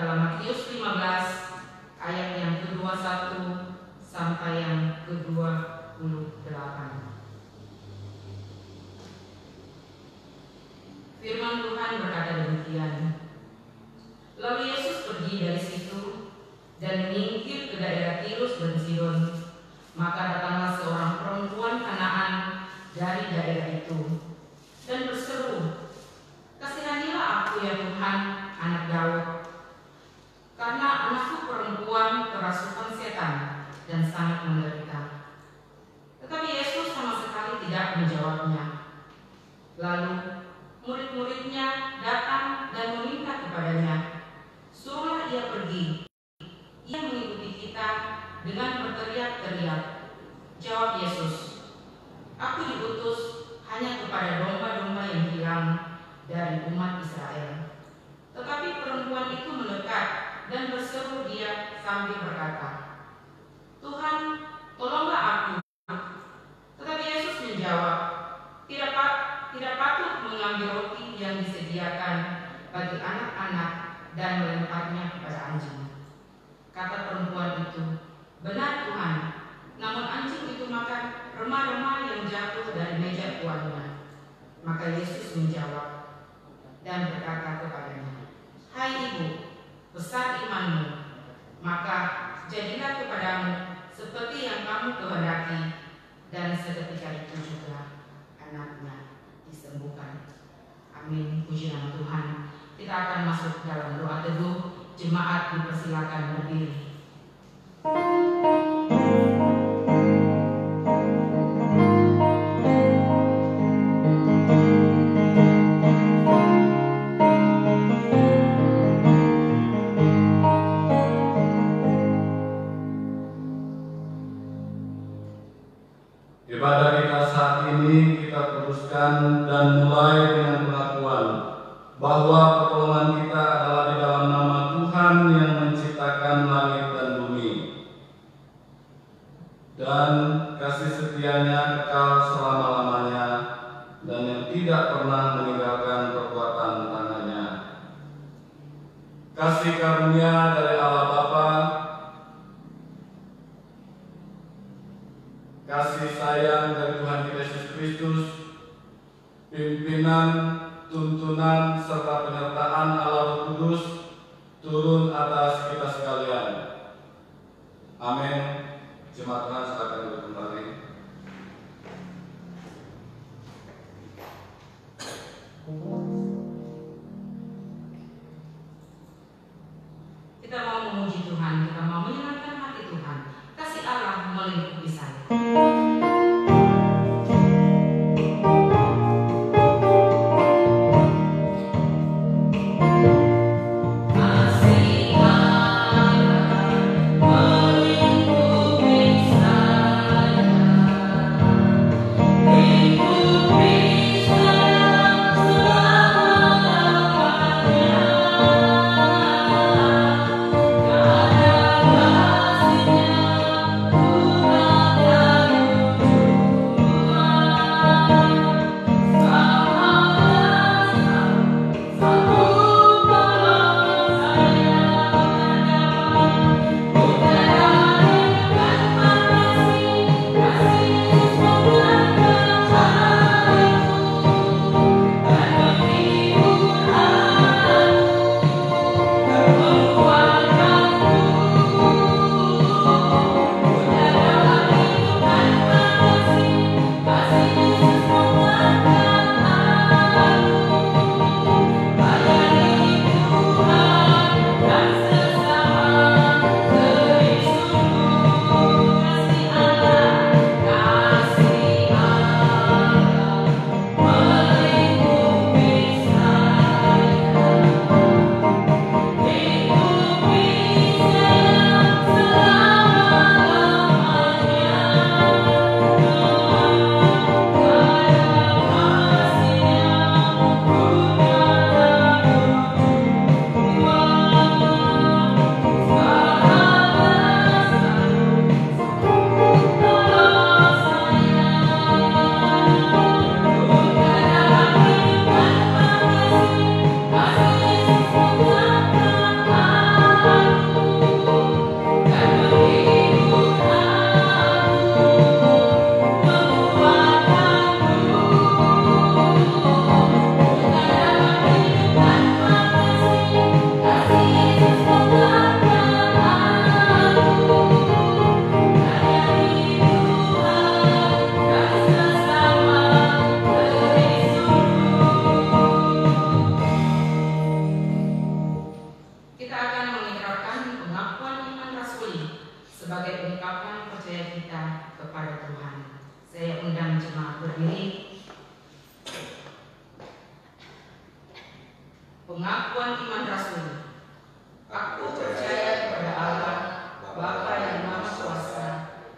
dalam Matius 15 ayat yang ke-21 sampai yang ke-28. Firman Tuhan berkata demikian. Lalu Yesus pergi dari situ dan menyingkir ke daerah Tirus dan Sidon. Maka datanglah seorang perempuan Kanaan dari daerah itu dan berseru, "Kasihanilah aku ya Tuhan, anak Daud, karena anakku perempuan kerasukan setan dan sangat menderita." Tetapi Yesus sama sekali tidak menjawabnya. Lalu murid-muridnya datang dan meminta kepadanya, "Suruhlah ia pergi." Ia mengikuti kita dengan berteriak-teriak. Jawab Yesus, "Aku diutus hanya kepada domba-domba yang hilang dari umat Israel." Tetapi perempuan itu mendekat dan berseru dia sambil berkata, "Tuhan, tolonglah aku." Tetapi Yesus menjawab, Tidak patut mengambil roti yang disediakan bagi anak-anak dan melemparnya kepada anjing." Kata perempuan itu, "Benar Tuhan, namun anjing itu makan remah-remah yang jatuh dari meja tuannya." Maka Yesus menjawab dan berkata kepadanya, "Hai ibu, besar imanmu, maka jadilah kepadamu seperti yang kamu kehendaki." Dan seketika itu juga anaknya disembuhkan. Amin. Puji nama Tuhan. Kita akan masuk dalam doa teduh. Jemaat dipersilakan berdiri. Ibadah kita saat ini kita teruskan dan mulai dengan pengakuan bahwa pertolongan kita adalah di dalam nama Tuhan yang menciptakan langit dan bumi, dan kasih setianya kekal selama-lamanya, dan yang tidak pernah meninggalkan perbuatan tangannya. Kasih karunia dari Allah Bapa, kasih sayang dari Tuhan kita Yesus Kristus, pimpinan, tuntunan, serta penyertaan Allah Roh Kudus turun atas kita sekalian. Amin. Jemaat Tuhan, silakan duduk kembali. Kita mau memuji Tuhan, kita mau menyenangkan hati Tuhan. Kasih Allah melingkupi saya. Tuhan sebagai ungkapan percaya kita kepada Tuhan. Saya undang jemaat berdiri. Pengakuan iman Rasul. Aku percaya kepada Allah, Bapa yang Maha Kuasa,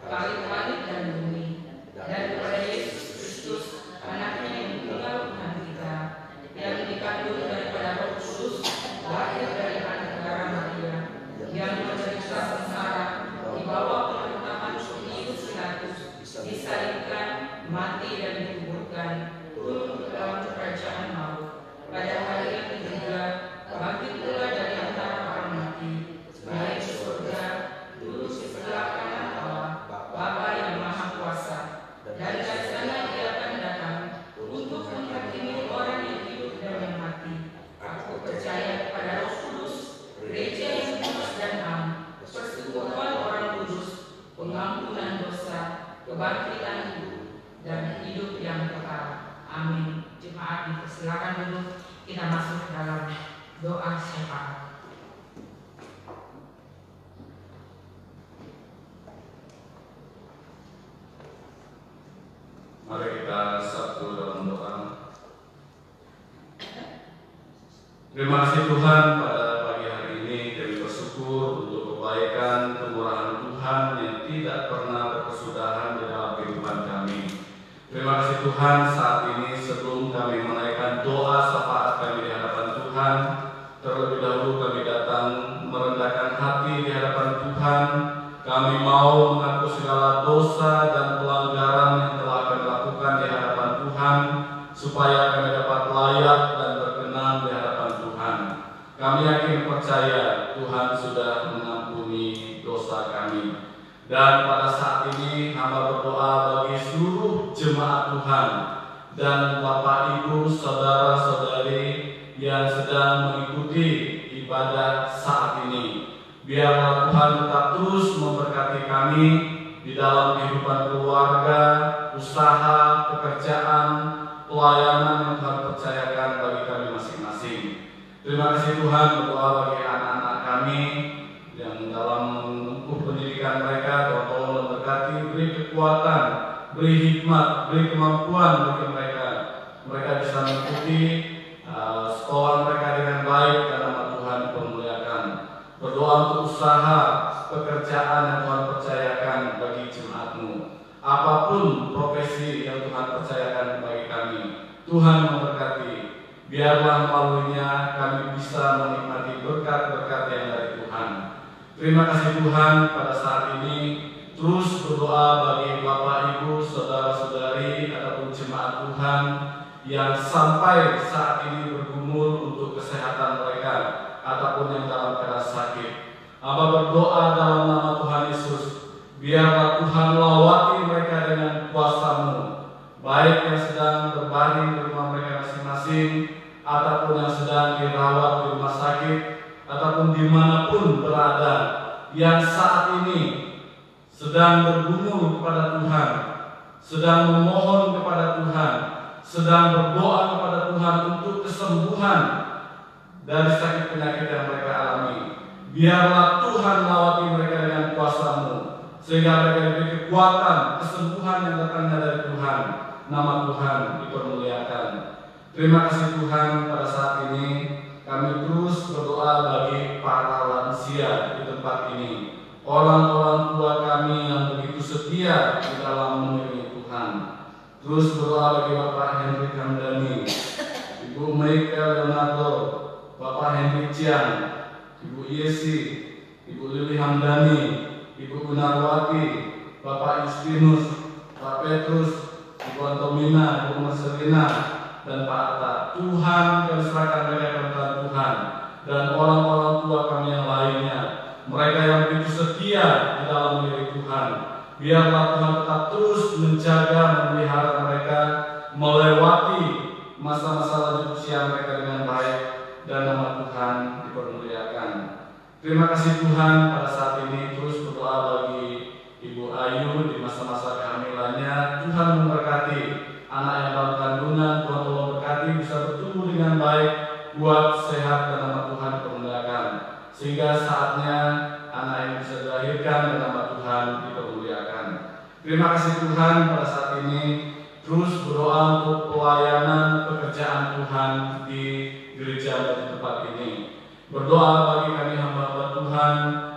Khalik langit dan bumi, dan kepada Yesus Kristus, Anaknya yang tunggal Tuhan kita, yang dikandung daripada Roh Kudus, lahir dari anak darah Maria, yang menderita sengsara di bawah pemerintahan Pontius Pilatus, disalibkan, mati dan dikuburkan, turun ke dalam kerajaan maut. Pada hari yang ketiga, bangkit pula dari antara orang mati, naik ke surga, duduk di sebelah kanan Allah, Bapa yang Maha Kuasa, dan dari sana Dia akan datang untuk menghakimi orang yang hidup dan yang mati. Aku percaya kepada Roh Kudus, gereja yang kudus dan am, persekutuan orang kudus, pengampunan dosa, kebangkitan hidup, dan hidup yang kekal. Amin. Jemaat dipersilakan duduk. Kita masuk dalam doa syafaat. Mari kita satu dalam doa. Terima kasih Tuhan, pada pagi hari ini kami bersyukur untuk kebaikan kemurahan Tuhan yang tidak pernah berkesudahan di dalam kehidupan kami. Terima kasih Tuhan, saat ini sebelum kami menaikkan doa syafaat kami di hadapan Tuhan, terlebih dahulu kami datang merendahkan hati di hadapan Tuhan. Kami mau mengaku segala dosa dan pelanggaran yang telah kami lakukan di hadapan Tuhan, supaya kami dapat layak dan berkenan di hadapan Tuhan. Kami yakin percaya Tuhan sudah mengampuni dosa kami. Dan pada saat ini hamba berdoa bagi seluruh jemaat Tuhan dan Bapak Ibu saudara-saudari yang sedang mengikuti ibadah saat ini. Biarlah Tuhan tetap terus memberkati kami di dalam kehidupan keluarga, usaha, pekerjaan, pelayanan yang Tuhan percayakan bagi kami masing-masing. Terima kasih Tuhan, berdoa bagi anak-anak kami yang dalam menempuh pendidikan mereka. Tuhan tolong memberkati, beri kekuatan, beri hikmat, beri kemampuan bagi mereka. Mereka bisa mengikuti sekolah mereka dengan baik dan nama Tuhan dipermuliakan. Berdoa untuk usaha, pekerjaan yang Tuhan percayakan bagi jemaat-Mu. Apapun profesi yang Tuhan percayakan bagi kami, Tuhan memberkati. Biarlah melaluinya kami bisa menikmati berkat-berkat yang dari Tuhan. Terima kasih Tuhan, pada saat ini terus berdoa bagi Bapak Ibu, saudara-saudari ataupun jemaat Tuhan yang sampai saat ini bergumul untuk kesehatan mereka ataupun yang dalam keadaan sakit. Hamba berdoa dalam nama Tuhan Yesus, biarlah Tuhan lawati mereka dengan kuasa-Mu, baik yang sedang berbaring di rumah mereka masing-masing ataupun yang sedang dirawat di rumah sakit ataupun dimanapun berada, yang saat ini sedang bergumul kepada Tuhan, sedang memohon kepada Tuhan, sedang berdoa kepada Tuhan untuk kesembuhan dari sakit penyakit yang mereka alami. Biarlah Tuhan lawati mereka dengan kuasa-Mu, sehingga mereka diberi kekuatan, kesembuhan yang datangnya dari Tuhan. Nama Tuhan dipermuliakan. Terima kasih Tuhan, pada saat ini kami terus berdoa bagi para lansia di tempat ini, orang-orang tua kami yang begitu setia di dalam mengiringi Tuhan. Terus berdoa bagi Bapak Henry Hamdani, Ibu Michael Leonardo, Bapak Henry Cian, Ibu Yesi, Ibu Lili Hamdani, Ibu Gunarwati, Bapak Justinus, Pak Petrus, Ibu Antomina, Ibu Marcelina, dan Pak Atta. Tuhan, kami serahkan mereka kepada Tuhan dan orang-orang tua kami yang lainnya, mereka yang begitu setia di dalam diri Tuhan. Biarlah Tuhan tetap terus menjaga, memelihara mereka melewati masa-masa lanjut usia mereka dengan baik, dan nama Tuhan dipermuliakan. Terima kasih Tuhan, pada saat ini terus berdoa bagi Ibu Ayu di masa-masa kehamilannya. Tuhan memberkati anak yang dalam kandungan, Tuhan tolong berkati bisa bertumbuh dengan baik, kuat, sehat, dan nama Tuhan dipermuliakan, sehingga saatnya anak yang bisa dilahirkan dan nama Tuhan Tuhan dipermuliakan. Terima kasih Tuhan, pada saat ini terus berdoa untuk pelayanan pekerjaan Tuhan di gereja dan di tempat ini. Berdoa bagi kami hamba-hamba Tuhan,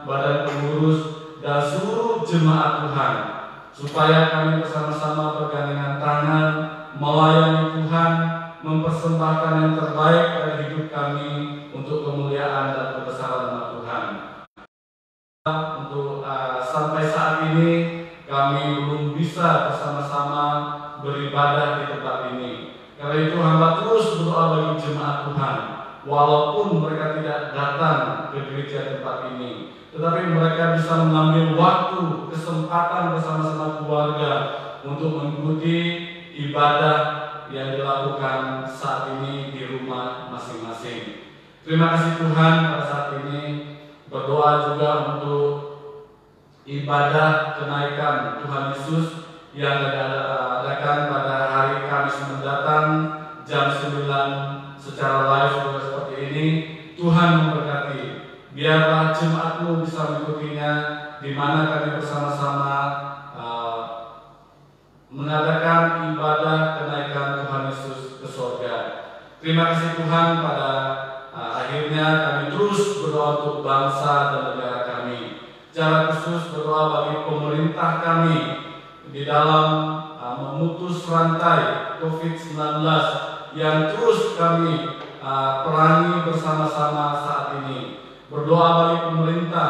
badan pengurus, dan seluruh jemaat Tuhan, supaya kami bersama-sama bergandengan tangan melayani Tuhan, mempersembahkan yang terbaik dari hidup kami untuk kemuliaan dan kebesaran nama Tuhan. Untuk sampai saat ini kami belum bisa bersama-sama beribadah di tempat ini. Karena itu hamba terus berdoa bagi jemaat Tuhan, walaupun mereka tidak datang ke gereja tempat ini, tetapi mereka bisa mengambil waktu, kesempatan bersama-sama keluarga untuk mengikuti ibadah yang dilakukan saat ini di rumah masing-masing. Terima kasih Tuhan, pada saat ini berdoa juga untuk ibadah kenaikan Tuhan Yesus yang diadakan pada hari Kamis mendatang jam 9 secara live juga seperti ini. Tuhan memberkati. Biarlah jemaat-Mu bisa mengikutinya, di mana kami bersama-sama mengadakan ibadah kenaikan Tuhan Yesus ke surga. Terima kasih Tuhan, pada akhirnya kami terus berdoa untuk bangsa dan negara kami. Secara khusus berdoa bagi pemerintah kami di dalam memutus rantai COVID-19 yang terus kami perangi bersama-sama saat ini. Berdoa bagi pemerintah,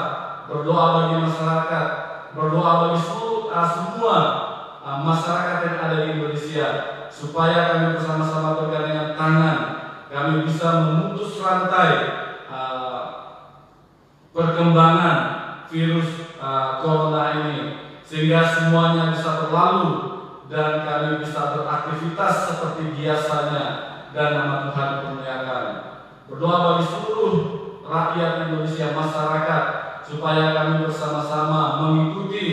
berdoa bagi masyarakat, berdoa bagi semua masyarakat yang ada di Indonesia, supaya kami bersama-sama bergandengan tangan, kami bisa memutus rantai perkembangan virus corona ini, sehingga semuanya bisa berlalu dan kami bisa beraktivitas seperti biasanya dan nama Tuhan dimuliakan. Berdoa bagi seluruh rakyat Indonesia, masyarakat, supaya kami bersama-sama mengikuti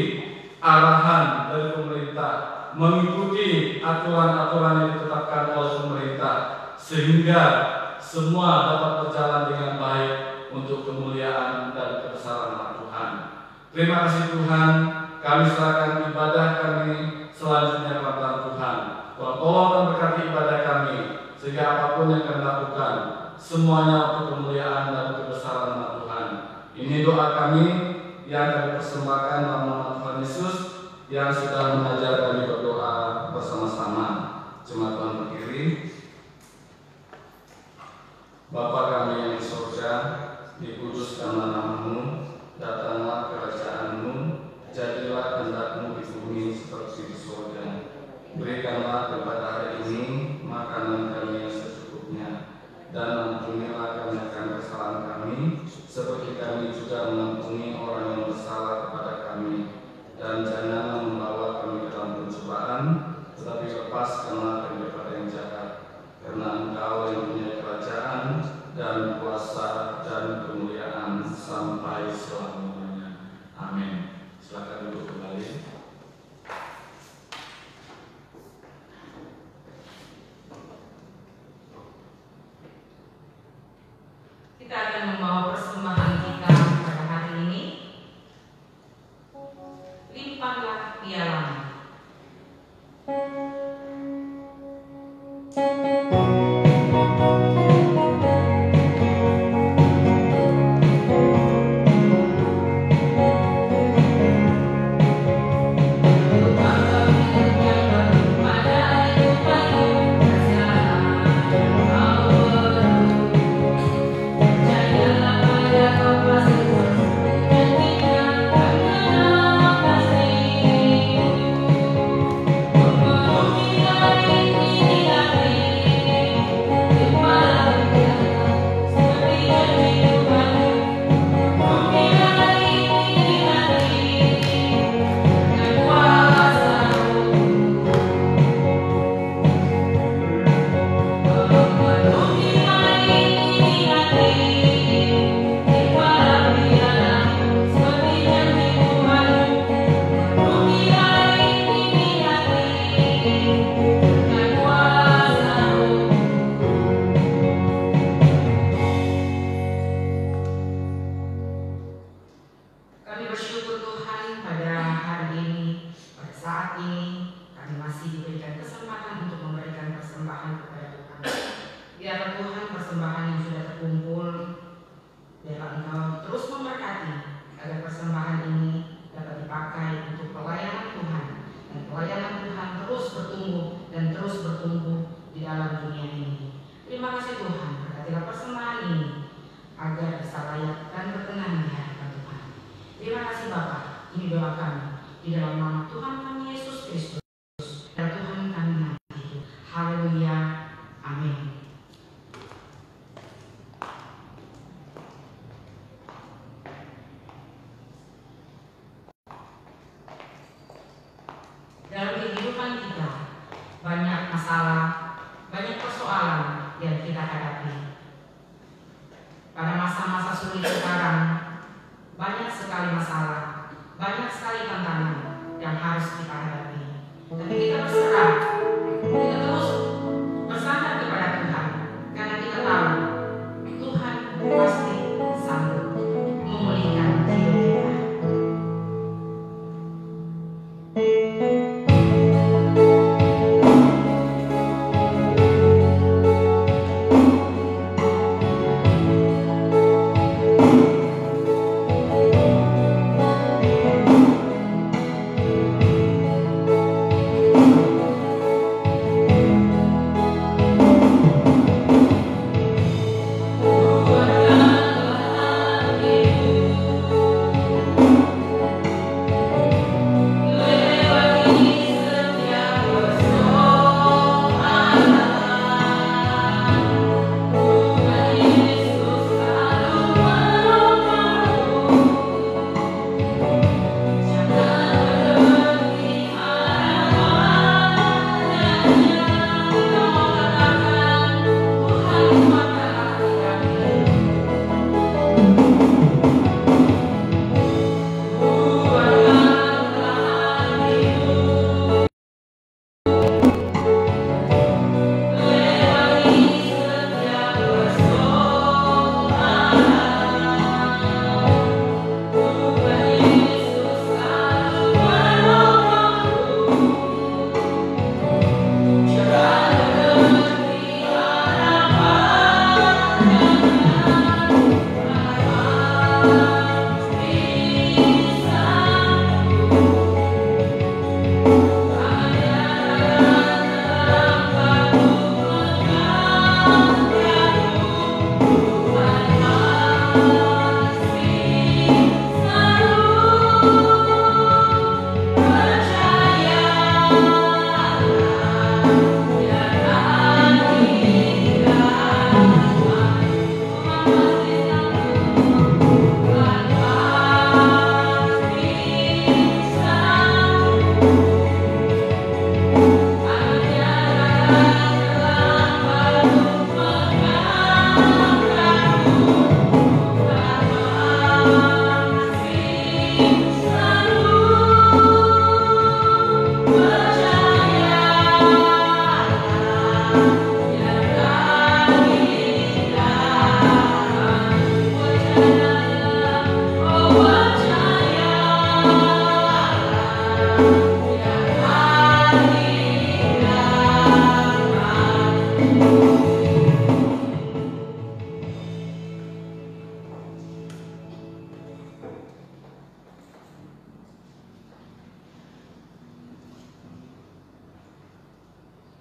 arahan dari pemerintah, mengikuti aturan-aturan yang ditetapkan oleh pemerintah, sehingga semua dapat berjalan dengan baik untuk kemuliaan dan kebesaran nama Tuhan. Terima kasih Tuhan, kami serahkan ibadah kami selanjutnya kepada Tuhan. Tuhan tolong dan berkati ibadah kami, sehingga apapun yang kami lakukan, semuanya untuk kemuliaan dan kebesaran nama Tuhan. Ini doa kami yang kami persembahkan dalam nama Tuhan Yesus yang sudah mengajar kami berdoa bersama-sama. Jemaat Tuhan berdiri. Bapa kami yang di surga, dikuduskanlah nama-Mu, datanglah kerajaan-Mu, jadilah kehendak-Mu di bumi seperti di surga. Berikanlah kepada hari ini makanan kami yang secukupnya, dan ampunilah kami akan kesalahan kami, seperti kami juga mengampuni orang yang bersalah kepada kami. Dan janganlah membawa kami ke dalam pencobaan, tetapi lepaskanlah kami daripada yang jahat. Karena Engkau yang punya kerajaan dan kuasa dan kemuliaan sampai selama-lamanya. Amin. Silakan duduk kembali. Kita akan membawa persembahan kita pada hari ini. Limpahlah pialamu. Kami bersyukur Tuhan pada agar persembahan ini dapat dipakai untuk pelayanan Tuhan, dan pelayanan Tuhan terus bertumbuh dan terus bertumbuh di dalam dunia ini. Terima kasih Tuhan, berkatilah persembahan ini agar bisa layak dan berkenan di hadapan Tuhan. Terima kasih Bapa, ini doa kami di dalam nama Tuhan kami Yesus Kristus dan Tuhan kami nanti. Haleluya, amin. Dalam kehidupan kita banyak masalah, banyak persoalan yang kita hadapi. Pada masa-masa sulit sekarang, banyak sekali masalah, banyak sekali tantangan yang harus kita hadapi. Tapi kita berserah, kita terus bersandar kepada Tuhan, karena kita tahu Tuhan pasti sanggup memulihkan hidup kita.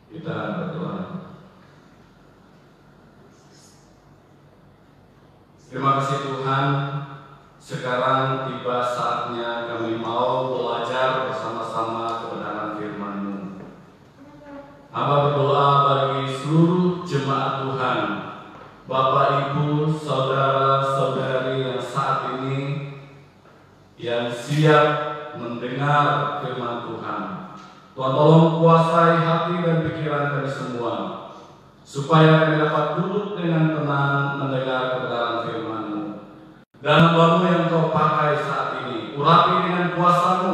Kita berdoa. Terima kasih Tuhan, sekarang tiba saatnya kami mau belajar bersama-sama kebenaran firman-Mu. Hamba berdoa bagi seluruh jemaat Tuhan, Bapak, Ibu, saudara-saudari yang saat ini yang siap mendengar firman Tuhan. Tuhan tolong kuasai hati dan pikiran kami semua, supaya kami dapat duduk dengan tenang mendengar kebenaran firman-Mu. Dan hamba-Mu yang Kau pakai saat ini, urapi dengan kuasa-Mu,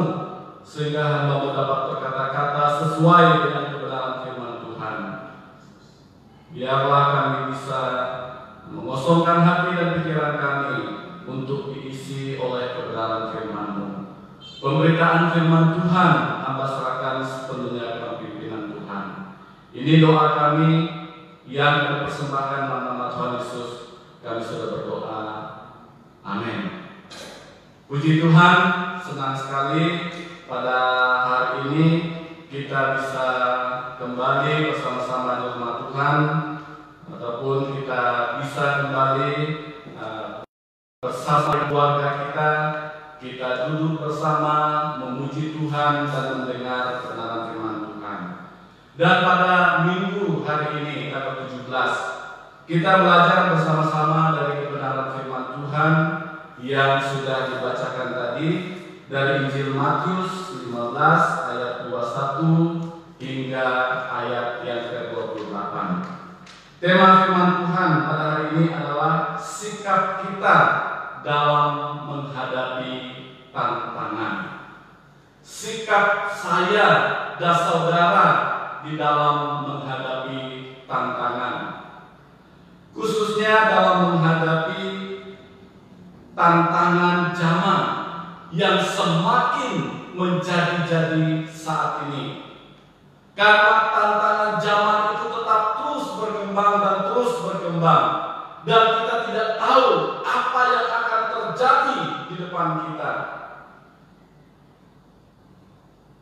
sehingga hamba-Mu dapat berkata-kata sesuai dengan kebenaran firman Tuhan. Biarlah kami bisa mengosongkan hati dan pikiran kami untuk diisi oleh kebenaran firman-Mu. Pemberitaan firman Tuhan hamba serahkan sepenuhnya kepada pimpinan Tuhan. Ini doa kami yang dipersembahkan dalam nama Tuhan Yesus. Kami sudah berdoa. Amin. Puji Tuhan, senang sekali pada hari ini kita bisa kembali bersama-sama di rumah Tuhan, ataupun kita bisa kembali bersama keluarga kita duduk bersama memuji Tuhan dan mendengar kebenaran firman Tuhan. Dan pada minggu hari ini, tanggal 17, kita belajar bersama-sama dari kebenaran firman Tuhan yang sudah dibacakan tadi dari Injil Matius 15 ayat 21 hingga ayat yang ke-28. Tema firman Tuhan pada hari ini adalah sikap kita dalam menghadapi tantangan. Sikap saya dan saudara di dalam menghadapi tantangan, khususnya dalam menghadapi tantangan zaman yang semakin menjadi-jadi saat ini. Karena tantangan zaman itu tetap terus berkembang dan terus berkembang, dan kita tidak tahu apa yang akan terjadi di depan kita.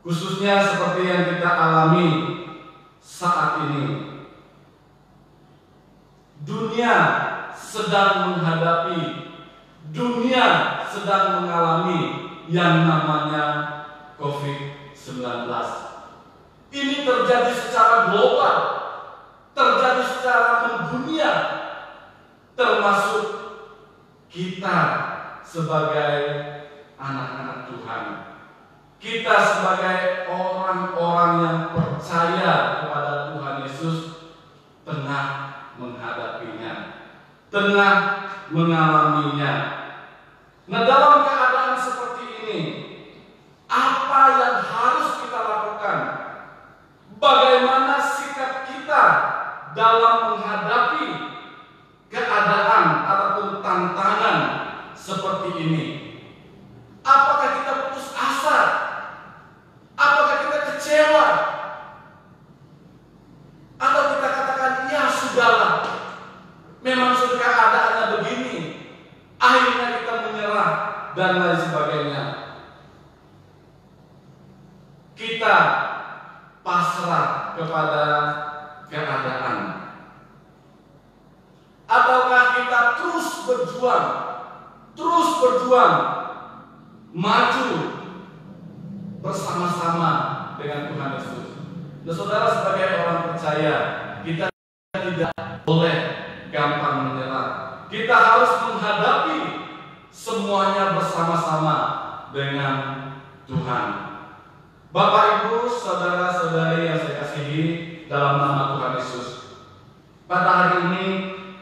Khususnya seperti yang kita alami saat ini. Dunia sedang mengalami yang namanya COVID-19. Ini terjadi secara global, terjadi secara mendunia, termasuk kita sebagai anak-anak Tuhan. Kita sebagai orang-orang yang percaya kepada Tuhan Yesus tengah menghadapinya, tengah mengalaminya. Nah, dalam keadaan seperti ini, apa yang harus kita lakukan? Bagaimana sikap kita dalam menghadapi keadaan ataupun tantangan seperti ini? Apakah kita putus asa? Apakah kita kecewa? Atau kita katakan, ya sudahlah, memang sudah keadaannya begini, akhirnya kita menyerah dan lain sebagainya. Kita pasrah kepada keadaan, ataukah kita terus berjuang, maju bersama-sama dengan Tuhan Yesus. Nah, saudara, sebagai orang percaya, kita tidak boleh gampang menyerah. Kita harus menghadapi semuanya bersama-sama dengan Tuhan. Bapak, Ibu, saudara-saudari yang saya kasihi dalam nama Tuhan Yesus, pada hari ini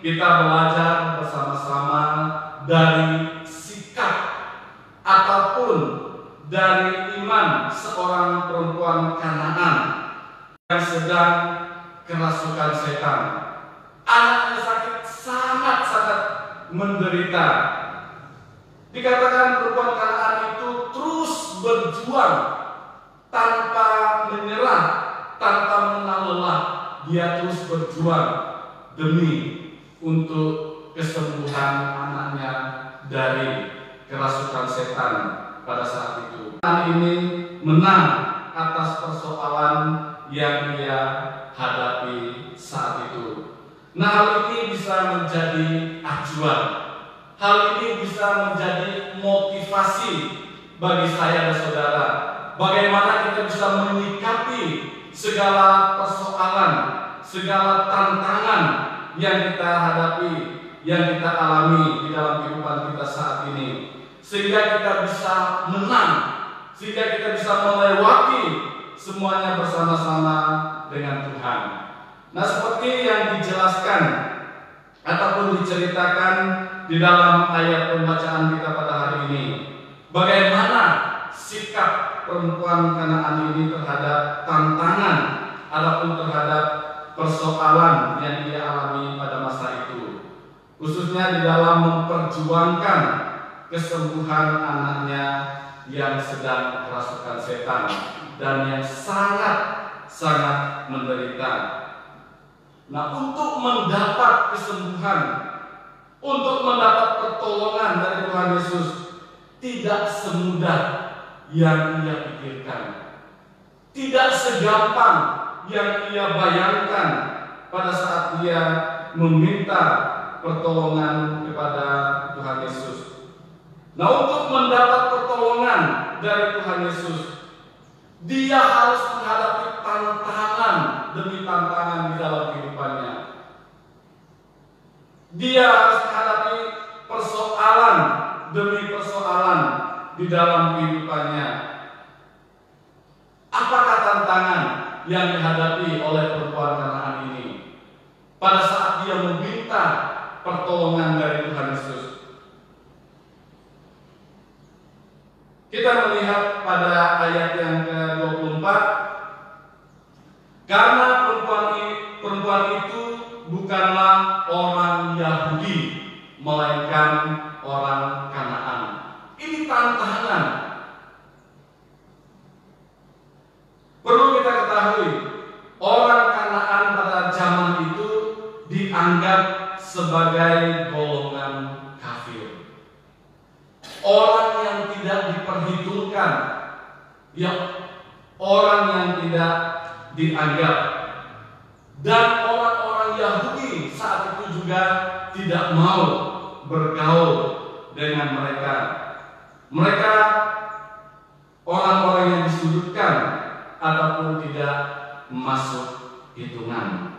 kita belajar bersama-sama dari sikap ataupun dari iman seorang perempuan Kanaan yang sedang kerasukan setan. Anaknya sakit, sangat-sangat menderita. Dikatakan perempuan Kanaan itu terus berjuang tanpa menyerah, tanpa mengenal lelah. Dia terus berjuang demi untuk kesembuhan anaknya dari kerasukan setan pada saat itu. Anak ini menang atas persoalan yang dia hadapi saat itu. Nah, hal ini bisa menjadi acuan. Hal ini bisa menjadi motivasi bagi saya dan saudara. Bagaimana kita bisa menyikapi segala persoalan, segala tantangan yang kita hadapi, yang kita alami di dalam kehidupan kita saat ini, sehingga kita bisa menang, sehingga kita bisa melewati semuanya bersama-sama dengan Tuhan. Nah, seperti yang dijelaskan ataupun diceritakan di dalam ayat pembacaan kita pada hari ini, bagaimana sikap perempuan Kanaan ini terhadap tantangan ataupun terhadap persoalan yang dia alami pada masa itu, khususnya di dalam memperjuangkan kesembuhan anaknya yang sedang kerasukan setan dan yang sangat menderita. Nah, untuk mendapat kesembuhan, untuk mendapat pertolongan dari Tuhan Yesus, tidak semudah yang ia pikirkan, tidak segampang yang ia bayangkan pada saat ia meminta pertolongan kepada Tuhan Yesus. Nah, untuk mendapat pertolongan dari Tuhan Yesus, dia harus menghadapi tantangan demi tantangan di dalam kehidupannya. Dia harus menghadapi persoalan demi persoalan di dalam kehidupannya. Apakah tantangan yang dihadapi oleh perempuan Kanaan ini pada saat dia meminta pertolongan dari Tuhan Yesus? Kita melihat pada ayat yang ke-24, karena perempuan itu bukanlah orang Yahudi, melainkan orang Kanaan. Ini tantangan. Perlu kita ketahui, orang Kanaan pada zaman itu dianggap sebagai golongan kafir. Orang yang tidak diperhitungkan, orang yang tidak dianggap. Dan orang-orang Yahudi saat itu juga tidak mau bergaul dengan mereka. Mereka orang-orang yang disudutkan ataupun tidak masuk hitungan.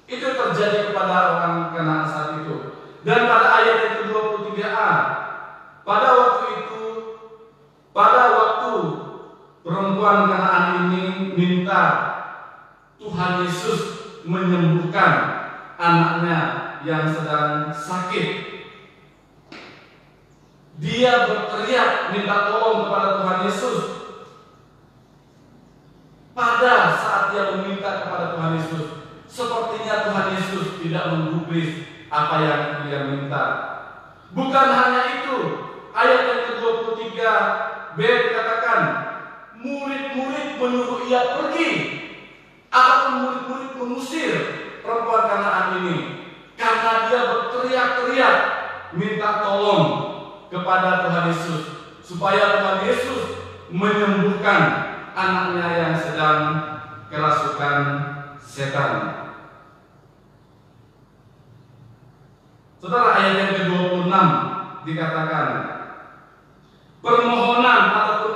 Itu terjadi kepada orang Kanaan saat itu. Dan pada ayat yang ke-23a, pada waktu perempuan Kanaan ini minta Tuhan Yesus menyembuhkan anaknya yang sedang sakit, dia berteriak minta tolong kepada Tuhan Yesus. Pada saat dia meminta kepada Tuhan Yesus, sepertinya Tuhan Yesus tidak menggubris apa yang dia minta. Bukan hanya itu, ayat yang ke-23b dikatakan, murid-murid menyuruh ia pergi, ataupun murid-murid mengusir perempuan Kanaan ini karena dia berteriak-teriak minta tolong kepada Tuhan Yesus supaya Tuhan Yesus menyembuhkan anaknya yang sedang kerasukan setan. Saudara, ayat yang ke-26 dikatakan, permohonan ataupun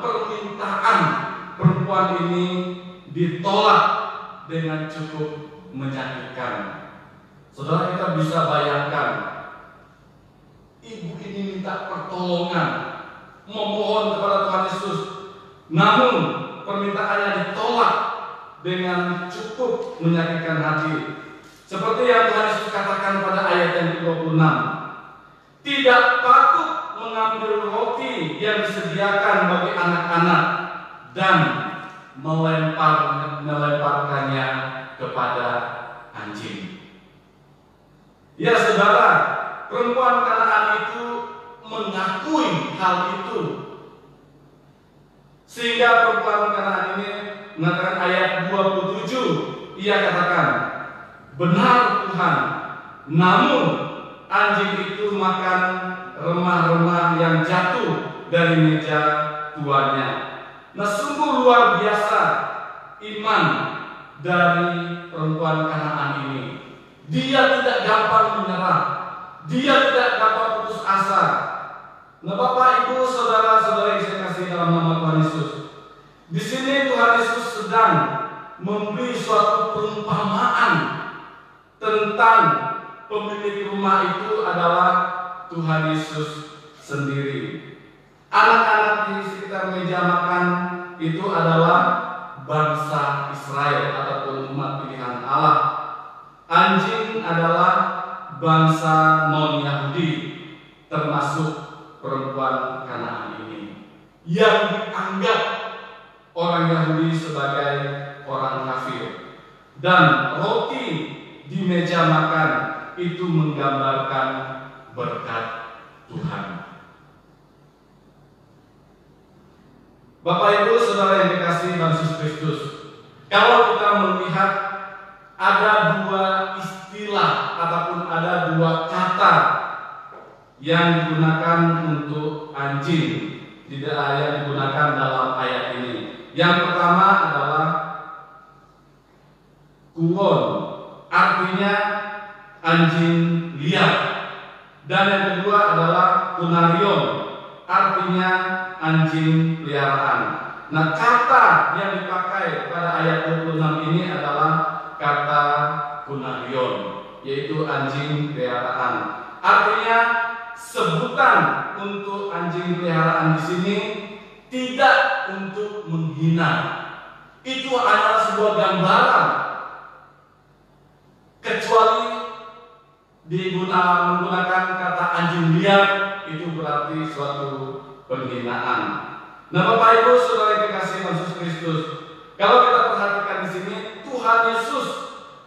permintaan perempuan ini ditolak dengan cukup menyakitkan. Saudara, kita bisa bayangkan, ibu ini minta pertolongan, memohon kepada Tuhan Yesus, namun permintaannya ditolak dengan cukup menyakitkan hati. Seperti yang Tuhan Yesus katakan pada ayat yang ke-26, tidak patut mengambil roti yang disediakan bagi anak-anak dan melemparkannya kepada anjing. Ya saudara, perempuan Kanaan itu mengakui hal itu, sehingga perempuan Kanaan ini mengatakan ayat 27, ia katakan, benar Tuhan, namun anjing itu makan remah-remah yang jatuh dari meja tuannya. Nah, sungguh luar biasa iman dari perempuan Kanaan ini. Dia tidak gampang menyerah, dia tidak gampang putus asa. Nah, Bapak, Ibu, saudara-saudara yang saya kasih dalam nama Tuhan Yesus, di sini Tuhan Yesus sedang memberi suatu perumpamaan tentang pemilik rumah itu adalah Tuhan Yesus sendiri. Anak-anak di sekitar meja makan itu adalah bangsa Israel ataupun umat pilihan Allah. Anjing adalah bangsa non-Yahudi, termasuk perempuan Kanaan ini, yang dianggap orang Yahudi sebagai orang kafir. Dan roti di meja makan itu menggambarkan berkat Tuhan. Bapak, Ibu, saudara yang dikasihi Tuhan Yesus Kristus, kalau kita melihat ada dua istilah ataupun ada dua kata yang digunakan untuk anjing, tidak yang digunakan dalam ayat ini. Yang pertama adalah kuon, artinya anjing liar. Dan yang kedua adalah kunarion, artinya anjing peliharaan. Nah, kata yang dipakai pada ayat 26 ini adalah kata kunarion, yaitu anjing peliharaan. Artinya sebutan untuk anjing peliharaan di sini tidak untuk menghina. Itu adalah sebuah gambaran. Kecuali menggunakan kata anjing liar, itu berarti suatu penghinaan. Nah, Bapak Ibu Saudara yang dikasihi Yesus Kristus, kalau kita perhatikan di sini, Tuhan Yesus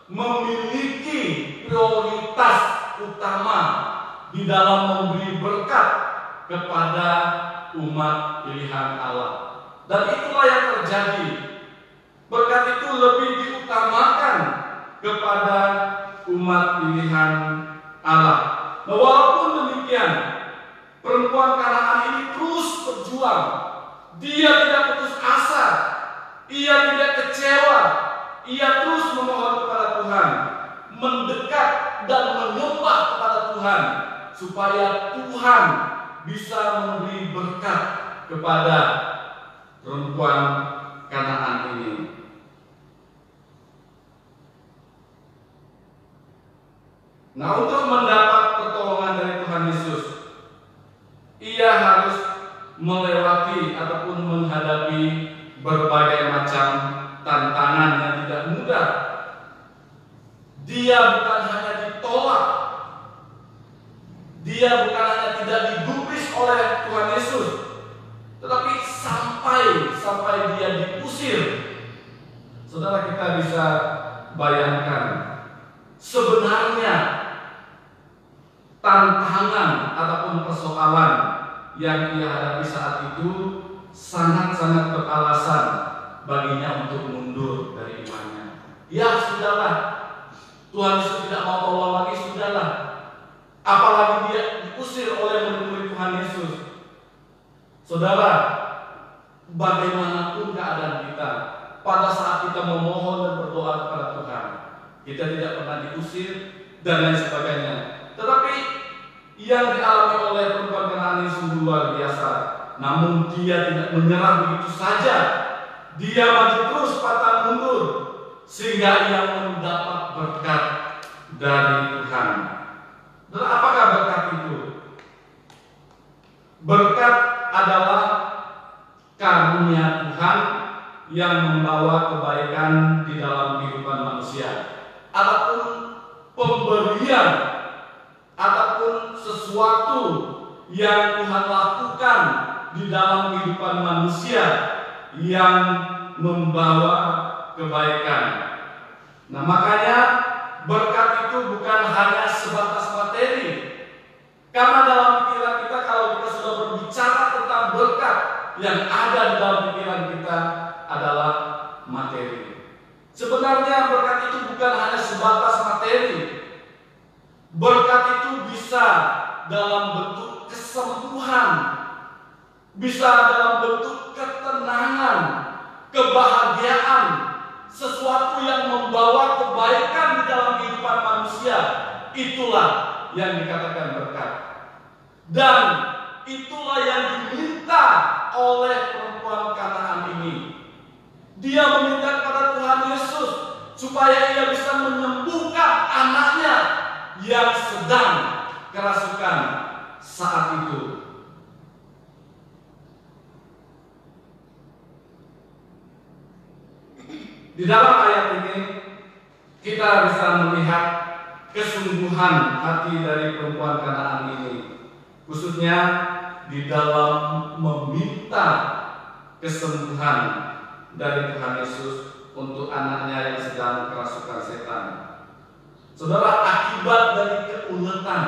memiliki prioritas utama di dalam memberi berkat kepada umat pilihan Allah. Dan itulah yang terjadi. Berkat itu lebih diutamakan kepada umat pilihan Allah. Nah, walaupun demikian, perempuan Kanaan ini terus berjuang. Dia tidak putus asa, ia tidak kecewa, ia terus memohon kepada Tuhan, mendekat dan menyembah kepada Tuhan, supaya Tuhan bisa memberi berkat kepada perempuan Kanaan ini. Nah, untuk mendapat pertolongan dari Tuhan Yesus, ia harus melewati ataupun menghadapi berbagai macam tantangan yang tidak mudah. Dia bukan hanya ditolak, dia bukan hanya tidak digubris oleh Tuhan Yesus, tetapi sampai dia diusir. Saudara, kita bisa bayangkan, sebenarnya tantangan ataupun persoalan yang ia hadapi saat itu sangat-sangat beralasan baginya untuk mundur dari imannya. Ya sudahlah, Tuhan Yesus tidak mau tolong lagi, sudahlah. Apalagi dia diusir oleh murid-murid Tuhan Yesus. Saudara, bagaimanapun keadaan kita, pada saat kita memohon dan berdoa kepada Tuhan, kita tidak pernah diusir dan lain sebagainya. Tetapi yang dialami oleh perempuan Kanaan ini sungguh luar biasa. Namun dia tidak menyerah begitu saja. Dia maju terus pantang mundur sehingga ia mendapat berkat dari Tuhan. Dan apakah berkat itu? Berkat adalah karunia Tuhan yang membawa kebaikan di dalam kehidupan manusia. Adapun pemberian ataupun sesuatu yang Tuhan lakukan di dalam kehidupan manusia yang membawa kebaikan. Nah, makanya berkat itu bukan hanya sebatas materi. Karena dalam pikiran kita, kalau kita sudah berbicara tentang berkat, yang ada di dalam pikiran kita adalah materi. Sebenarnya berkat itu bukan hanya sebatas materi. Berkat itu bisa dalam bentuk kesembuhan, bisa dalam bentuk ketenangan, kebahagiaan, sesuatu yang membawa kebaikan di dalam kehidupan manusia. Itulah yang dikatakan berkat. Dan itulah yang diminta oleh perempuan Kanaan ini. Dia meminta kepada Tuhan Yesus supaya ia bisa menyembuhkan anaknya yang sedang kerasukan saat itu. Di dalam ayat ini kita bisa melihat kesungguhan hati dari perempuan Kanaan ini, khususnya di dalam meminta kesembuhan dari Tuhan Yesus untuk anaknya yang sedang kerasukan setan. Saudara, akibat dari keuletan,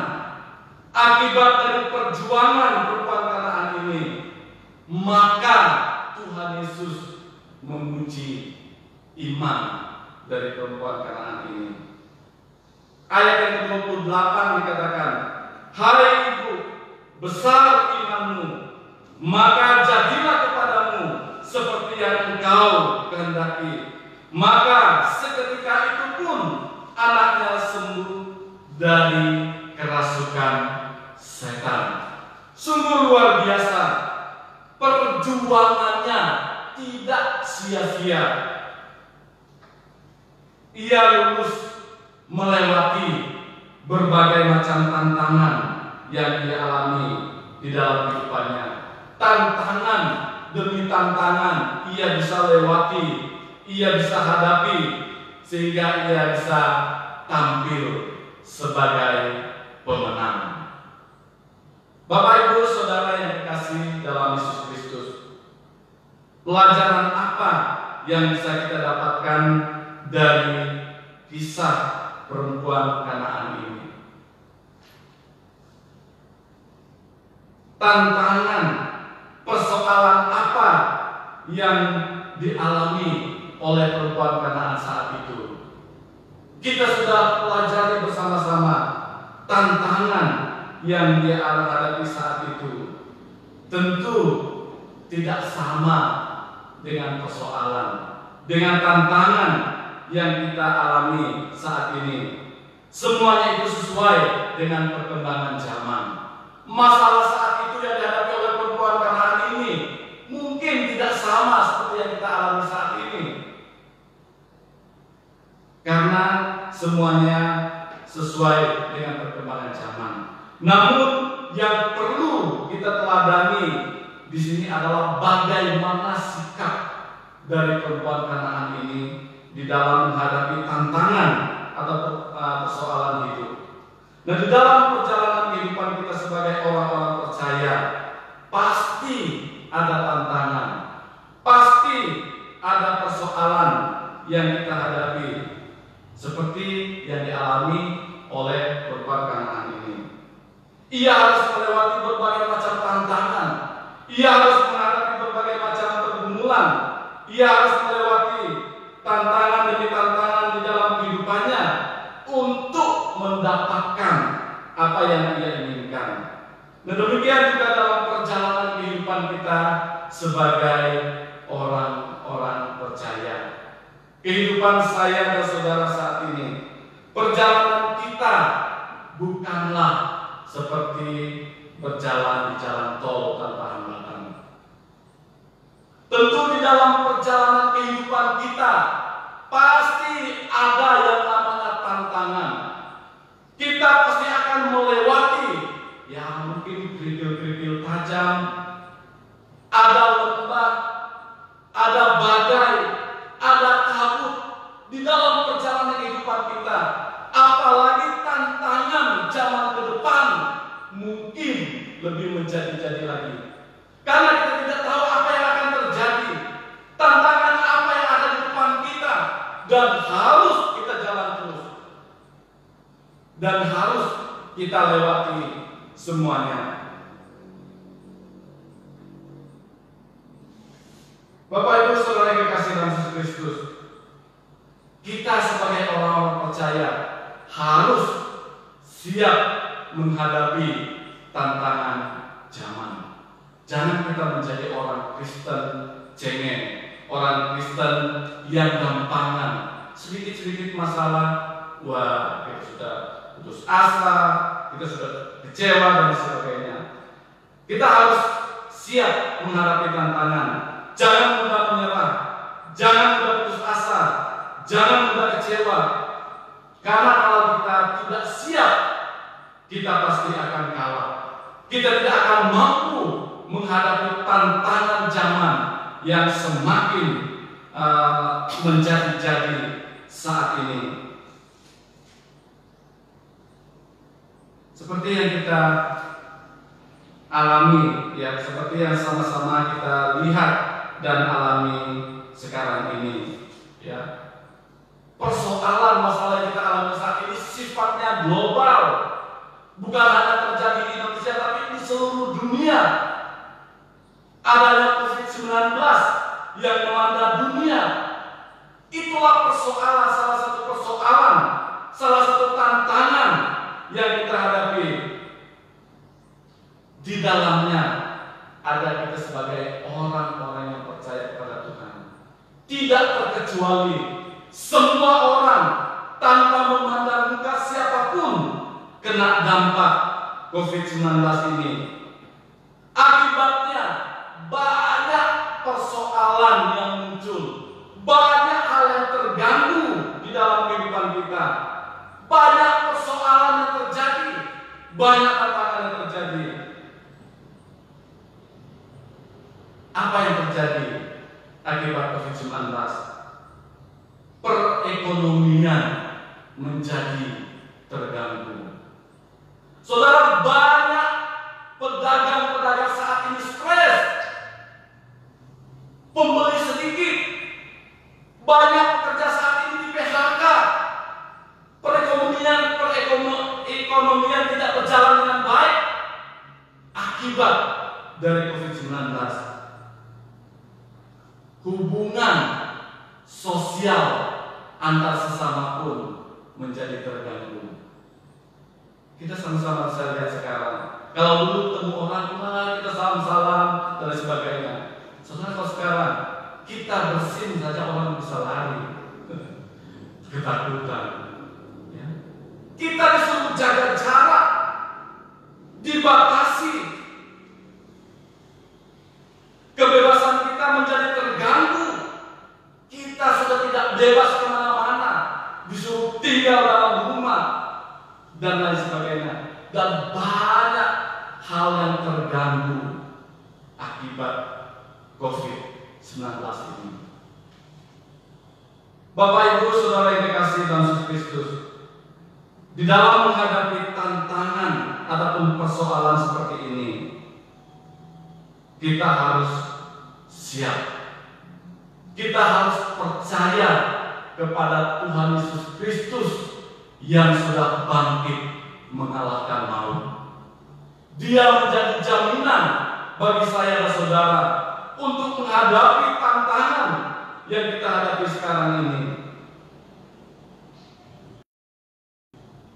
akibat dari perjuangan perempuan Kanaan ini, maka Tuhan Yesus memuji iman dari perempuan Kanaan ini. Ayat yang ke-28 dikatakan, "Hai ibu, besar imanmu, maka jadilah kepadamu seperti yang engkau kehendaki. Maka seketika itu pun anaknya sembuh dari kerasukan setan. Sungguh luar biasa, perjuangannya tidak sia-sia. Ia lulus melewati berbagai macam tantangan yang dia alami di dalam kehidupannya. Tantangan demi tantangan ia bisa lewati, ia bisa hadapi, sehingga ia bisa tampil sebagai pemenang. Bapak Ibu Saudara yang dikasihi dalam Yesus Kristus, pelajaran apa yang bisa kita dapatkan dari kisah perempuan Kanaan ini? Tantangan, persoalan apa yang dialami oleh perempuan Kanaan saat itu? Kita sudah pelajari bersama-sama tantangan yang dia hadapi saat itu. Tentu tidak sama dengan persoalan, dengan tantangan yang kita alami saat ini. Semuanya itu sesuai dengan perkembangan zaman. Masalah saat itu yang dihadapi oleh perempuan Kanaan ini mungkin tidak sama seperti yang kita alami saat ini, karena semuanya sesuai dengan perkembangan zaman. Namun yang perlu kita teladani di sini adalah bagaimana sikap dari perempuan Kanaan ini di dalam menghadapi tantangan atau persoalan hidup. Nah, di dalam perjalanan kehidupan kita sebagai orang-orang percaya, pasti ada tantangan, pasti ada persoalan yang kita hadapi, seperti yang dialami oleh perempuan Kanaan ini. Ia harus melewati berbagai macam tantangan, ia harus menghadapi berbagai macam pergumulan, ia harus melewati tantangan demi tantangan di dalam kehidupannya untuk mendapatkan apa yang ia inginkan. Nah, demikian juga dalam perjalanan kehidupan kita sebagai orang-orang percaya. Kehidupan saya dan saudara saat ini, perjalanan kita bukanlah seperti berjalan di jalan tol tanpa hambatan. Tentu di dalam perjalanan kehidupan kita pasti ada yang namanya tantangan. Kita pasti akan melewati yang mungkin kerikil-kerikil tajam, ada lembah, ada badai, ada kabut di dalam perjalanan kehidupan kita. Apalagi tantangan zaman ke depan mungkin lebih menjadi-jadi lagi, karena kita tidak tahu apa yang akan terjadi, tantangan apa yang ada di depan kita, dan harus kita jalan terus, dan harus kita lewati semuanya. Bapak Ibu Saudara yang dikasihi dalam Yesus Kristus, kita sebagai orang-orang percaya harus siap menghadapi tantangan zaman. Jangan kita menjadi orang Kristen cengeng, orang Kristen yang gampangan. Sedikit-sedikit masalah, wah, kita sudah putus asa, kita sudah kecewa dan sebagainya. Kita harus siap menghadapi tantangan. Jangan mudah menyerah, jangan mudah putus asa, jangan mudah kecewa. Karena kalau kita tidak siap, kita pasti akan kalah. Kita tidak akan mampu menghadapi tantangan zaman yang semakin menjadi-jadi saat ini. Seperti yang kita alami, ya, seperti yang sama-sama kita lihat dan alami sekarang ini, ya. Persoalan masalah yang kita alami saat ini sifatnya global, bukan hanya terjadi di Indonesia tapi di seluruh dunia. Adanya COVID-19 yang melanda dunia, itulah persoalan, salah satu persoalan, salah satu tantangan yang kita hadapi. di dalamnya ada kita sebagai orang-orang yang percaya kepada Tuhan. Tidak terkecuali semua orang tanpa memandang muka siapapun kena dampak COVID-19 ini. Akibatnya banyak persoalan yang muncul, banyak hal yang terganggu di dalam kehidupan kita, banyak persoalan yang terjadi, banyak tantangan yang terjadi. Apa yang terjadi akibat COVID-19? Perekonomian menjadi terganggu. Saudara, banyak pedagang-pedagang saat ini stres, pembeli sedikit, banyak pekerja saat ini di PHK, perekonomian tidak berjalan dengan baik akibat dari COVID-19. Hubungan sosial antar sesama pun menjadi terganggu. Kita sama-sama bisa lihat sekarang. Kalau dulu ketemu orang, kita salam-salam dan sebagainya. Saudara, kalau sekarang kita bersin saja orang bisa lari, ketakutan. Ya. Kita disuruh jaga jarak, dibatasi. Kebebasan kita menjadi terganggu. Kita sudah tidak bebas kemana-mana, disuruh tinggal dalam rumah dan lain sebagainya. Dan banyak hal yang terganggu akibat COVID-19 ini. Bapak Ibu Saudara yang dikasihi dalam Yesus Kristus, di dalam menghadapi tantangan ataupun persoalan seperti ini, kita harus siap. Kita harus percaya kepada Tuhan Yesus Kristus yang sudah bangkit mengalahkan maut. Dia menjadi jaminan bagi saya dan saudara untuk menghadapi tantangan yang kita hadapi sekarang ini.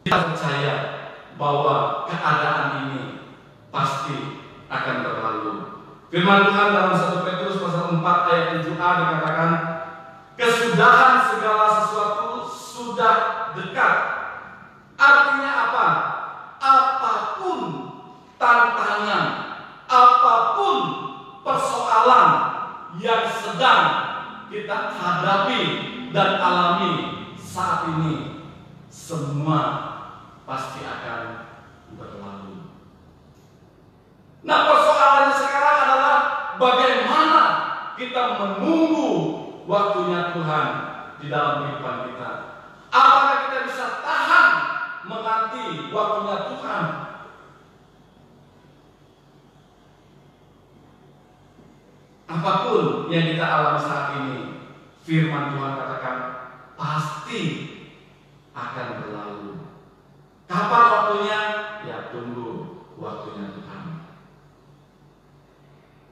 Kita percaya bahwa keadaan ini pasti akan berlalu. Firman Tuhan dalam 1 Petrus pasal 4 ayat 7a dikatakan, kesudahan segala sesuatu sudah dekat. Artinya apa? Apapun tantangan, apapun persoalan yang sedang kita hadapi dan alami saat ini, semua pasti akan berlalu. Nah, persoalannya sekarang adalah bagaimana kita menunggu waktunya Tuhan di dalam kehidupan kita. Apakah kita bisa tahan menanti waktunya Tuhan? Apapun yang kita alami saat ini, firman Tuhan katakan pasti akan berlalu. Kapan waktunya? Ya, tunggu waktunya Tuhan.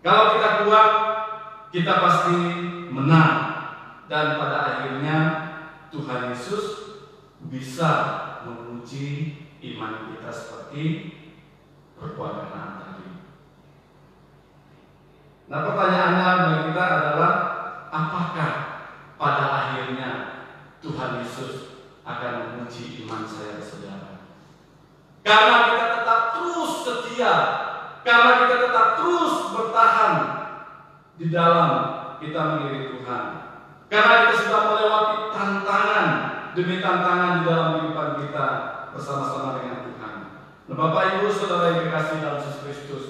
Kalau kita kuat, kita pasti menang. Dan pada akhirnya Tuhan Yesus bisa menguji iman kita seperti perbuatan Kanaan tadi. Nah, pertanyaannya bagi kita adalah, apakah pada akhirnya Tuhan Yesus akan menguji iman saya dan saudara? Karena kita tetap terus setia, karena kita tetap terus bertahan di dalam kita mengikuti Tuhan, karena kita sudah melewati tantangan demi tantangan di dalam kehidupan kita bersama-sama dengan Tuhan. Nah, Bapak Ibu Saudara yang dikasihi dalam Yesus Kristus,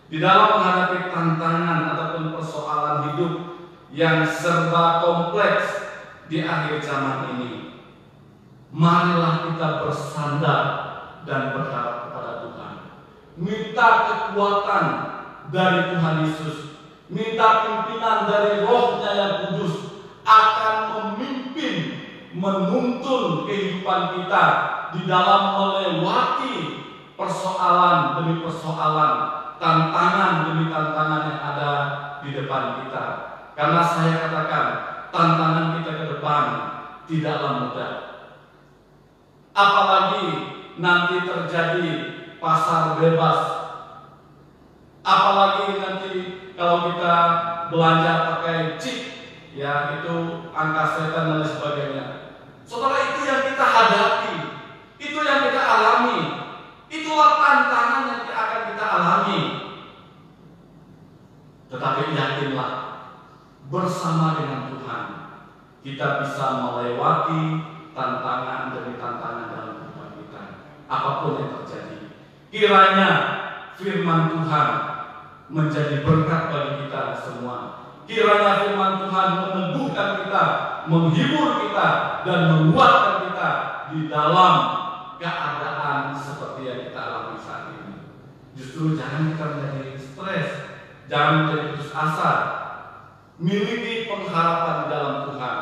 di dalam menghadapi tantangan ataupun persoalan hidup yang serba kompleks di akhir zaman ini, marilah kita bersandar dan berharap kepada Tuhan. Minta kekuatan dari Tuhan Yesus, minta pimpinan dari Roh-Nya yang kudus akan memimpin, menuntun kehidupan kita di dalam melewati persoalan demi persoalan, tantangan demi tantangan yang ada di depan kita. Karena saya katakan, tantangan kita ke depan tidaklah mudah. Apalagi nanti terjadi pasar bebas, Apalagi nanti kalau kita belanja pakai chip, ya itu angka setan dan lain sebagainya. Saudara, itu yang kita hadapi, itu yang kita alami, itulah tantangan yang akan kita alami. Tetapi yakinlah, bersama dengan Tuhan kita bisa melewati tantangan demi tantangan dalam kehidupan kita, apapun yang terjadi. Kiranya firman Tuhan menjadi berkat bagi kita semua. Kiranya firman Tuhan meneguhkan kita, menghibur kita, dan menguatkan kita di dalam keadaan seperti yang kita alami saat ini. Justru jangan kita menjadi stres, jangan menjadi putus asa. Miliki pengharapan di dalam Tuhan,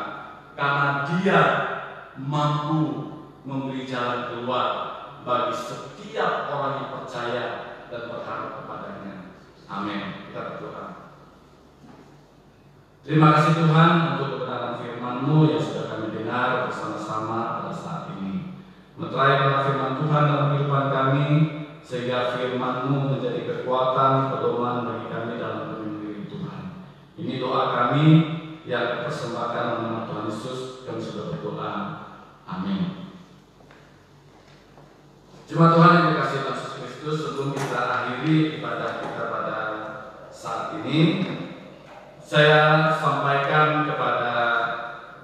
karena Dia mampu memberi jalan keluar bagi setiap orang yang percaya dan berharap kepadanya. Amin. Kita berdoa. Terima kasih Tuhan untuk kebenaran firman-Mu yang sudah kami dengar bersama-sama pada saat ini. Meterai firman Tuhan dalam kehidupan kami, sehingga firman-Mu menjadi kekuatan, pedoman bagi kami dalam pemimpin Tuhan. Ini doa kami yang dipersembahkan oleh nama Tuhan Yesus. Kami sudah berdoa. Amin. Jemaat Tuhan yang dikasihi Yesus Kristus, sebelum kita akhiri ibadah kita pada saat ini, saya sampaikan kepada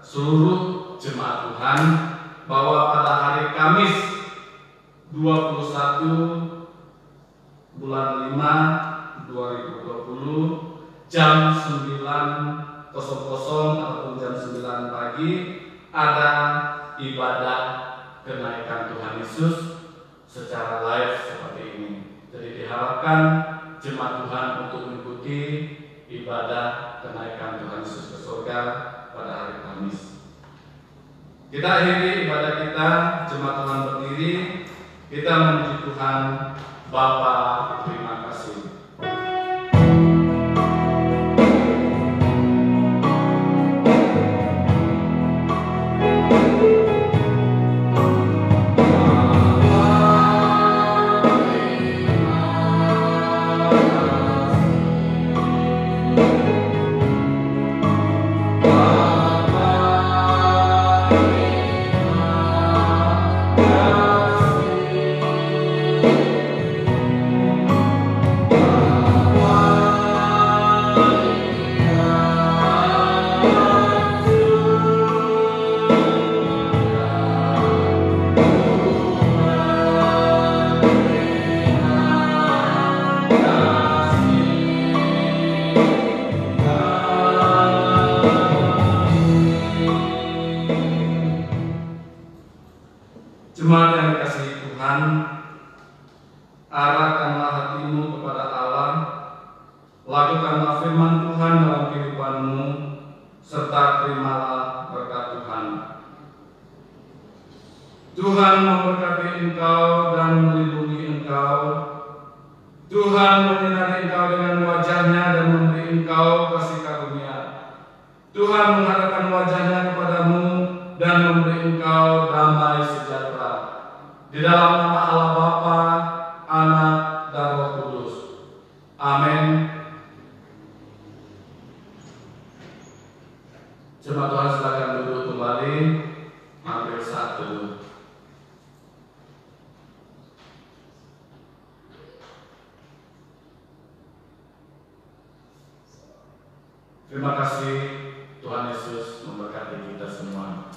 seluruh jemaat Tuhan bahwa pada hari Kamis 21 bulan 5 2020 jam 9.00 ataupun jam 9 pagi ada ibadah kenaikan Tuhan Yesus secara live seperti ini. Jadi diharapkan jemaat Tuhan untuk mengikuti ibadah kenaikan Tuhan Yesus ke surga pada hari Kamis. Kita akhiri ibadah kita, jemaat Tuhan berdiri, kita memuji Tuhan. Bapa, terima kasih. Jemaat yang dikasihi Tuhan, arahkanlah hatimu kepada Allah, lakukanlah firman Tuhan dalam kehidupanmu, serta terimalah berkat Tuhan. Tuhan memberkati engkau dan melindungi engkau. Tuhan menyinari engkau dengan wajah-Nya dan memberi engkau kasih karunia. Tuhan menghadapkan wajah-Nya kepadamu dan memberi engkau damai sejahtera. Di dalam nama Allah Bapa, Anak, dan Roh Kudus. Amin. Jemaat Tuhan silakan duduk kembali. Ambil satu. Terima kasih. Tuhan Yesus memberkati kita semua.